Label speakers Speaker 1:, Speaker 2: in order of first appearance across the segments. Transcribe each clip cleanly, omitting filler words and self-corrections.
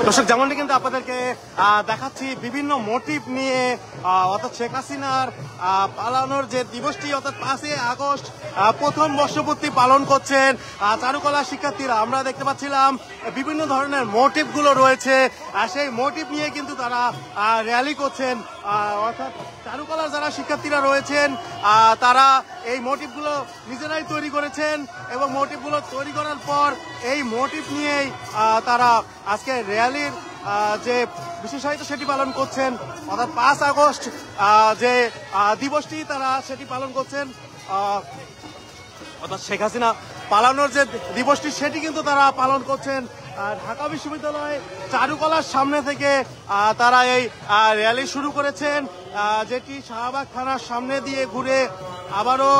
Speaker 1: দর্শক, যেমনটি কিন্তু আপনাদেরকে দেখাচ্ছি বিভিন্ন মোটিভ নিয়ে, অর্থাৎ শেখ হাসিনার পালানোর যে দিবসটি অর্থাৎ 5ই আগস্ট প্রথম বর্ষপূর্তি পালন করছেন চারুকলা শিক্ষার্থীরা। আমরা দেখতে পাচ্ছিলাম বিভিন্ন ধরনের মোটিভ গুলো রয়েছে, সেই মোটিভ নিয়ে কিন্তু তারা র্যালি করছেন। অর্থাৎ চারুকলার যারা শিক্ষার্থীরা রয়েছেন তারা এই মোটিভগুলো নিজেরাই তৈরি করেছেন এবং মোটিভগুলো তৈরি করার পর এই মোটিভ নিয়েই তারা আজকে র্যালির যে বিশেষায়িত সেটি পালন করছেন। অর্থাৎ 5 আগস্ট যে দিবসটি তারা সেটি পালন করছেন, অর্থাৎ শেখ হাসিনা পালানোর যে দিবসটি সেটি কিন্তু তারা পালন করছেন। ঢাকা বিশ্ববিদ্যালয় চারুকলার সামনে থেকে তারা এই র্যালি শুরু করেছেন, যেটি শাহবাগ থানার সামনে দিয়ে ঘুরে আবারও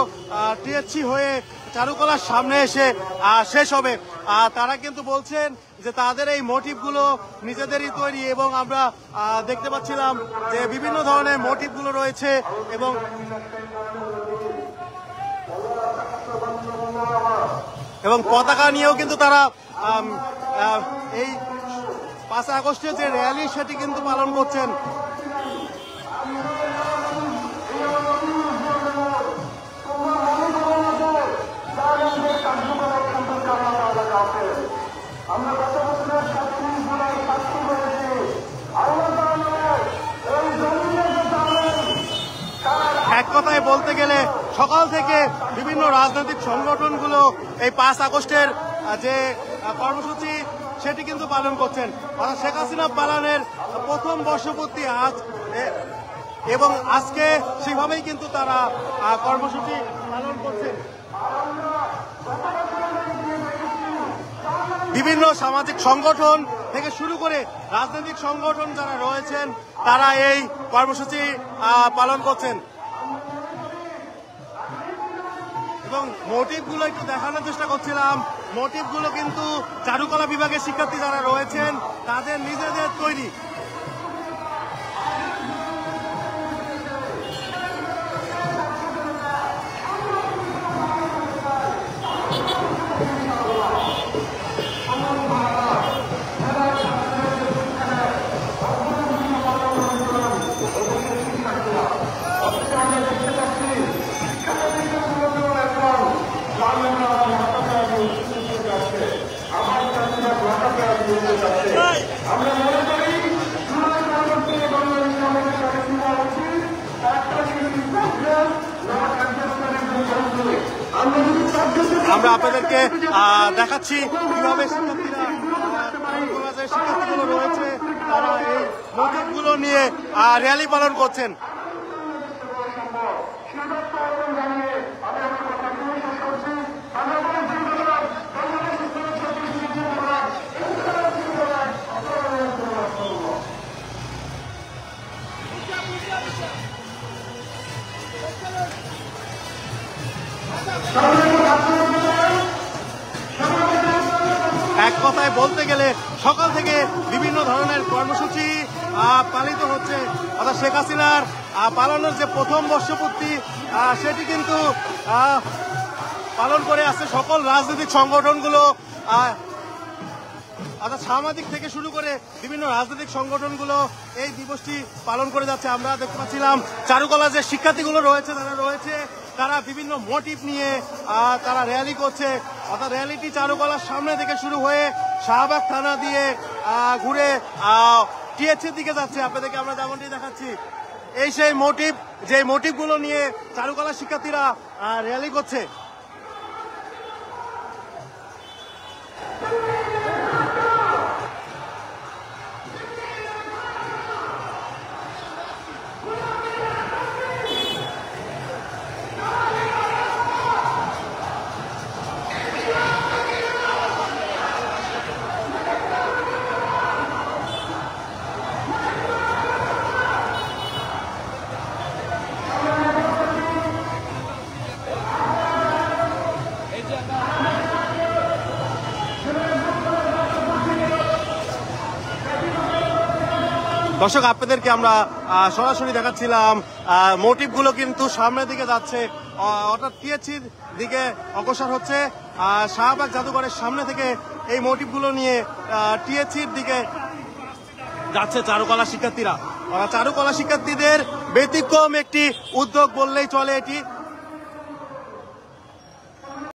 Speaker 1: টিএসসি হয়ে চারুকলার সামনে এসে শেষ হবে। তারা কিন্তু বলছেন যে তাদের এই মোটিভগুলো নিজেদেরই তৈরি এবং আমরা দেখতে পাচ্ছিলাম যে বিভিন্ন ধরনের মোটিভগুলো রয়েছে এবং পতাকা নিয়েও কিন্তু তারা এই 5 আগস্টের যে র্যালি সেটি কিন্তু পালন করছেন। এক কথায় বলতে গেলে সকাল থেকে বিভিন্ন রাজনৈতিক সংগঠনগুলো এই 5 আগস্টের যে কর্মসূচি সেটি কিন্তু পালন করছেন। অর্থাৎ শেখ হাসিনা পালনের প্রথম বর্ষপূর্তি আজ এবং আজকে সেভাবেই কিন্তু তারা কর্মসূচি পালন করছেন। বিভিন্ন সামাজিক সংগঠন থেকে শুরু করে রাজনৈতিক সংগঠন যারা রয়েছেন তারা এই কর্মসূচি পালন করছেন এবং মোটিভগুলো একটু দেখানোর চেষ্টা করছিলাম। মোটিভগুলো কিন্তু চারুকলা বিভাগের শিক্ষার্থী যারা রয়েছেন তাদের নিজেদের তৈরি। আমরা আপনাদেরকে দেখাচ্ছি কিভাবে শিক্ষার্থীগুলো রয়েছে তারা এই মোটিভগুলো নিয়ে র্যালি পালন করছেন। এক কথায় বলতে গেলে সকাল থেকে বিভিন্ন ধরনের কর্মসূচি পালিত হচ্ছে। অর্থাৎ শেখ হাসিনার পালনের যে প্রথম বর্ষপূর্তি সেটি কিন্তু পালন করে আসছে সকল রাজনৈতিক সংগঠনগুলো। অর্থাৎ সামাজিক থেকে শুরু করে বিভিন্ন রাজনৈতিক সংগঠনগুলো এই দিবসটি পালন করে যাচ্ছে। আমরা দেখতে পাচ্ছিলাম চারুকলা যে শিক্ষার্থীগুলো রয়েছে তারা বিভিন্ন মোটিভ নিয়ে তারা র্যালি করছে। অর্থাৎ র্যালিটি চারুকলার সামনে থেকে শুরু হয়ে শাহবাগ থানা দিয়ে ঘুরে টিএসসির দিকে যাচ্ছে। আপনাদেরকে আমরা যেমনটি দেখাচ্ছি এই সেই মোটিভ, যে মোটিভগুলো নিয়ে চারুকলা শিক্ষার্থীরা র্যালি করছে। দর্শক, আপনাদেরকে আমরা সরাসরি দেখাচ্ছিলাম মোটিভগুলো কিন্তু সামনের দিকে যাচ্ছে, অর্থাৎ টিএসসির দিকে অগ্রসর হচ্ছে। শাহবাগ জাদুঘরের সামনে থেকে এই মোটিভগুলো নিয়ে টিএসসির দিকে যাচ্ছে চারুকলা শিক্ষার্থীরা। চারুকলা শিক্ষার্থীদের ব্যতিক্রম একটি উদ্যোগ বললেই চলে এটি।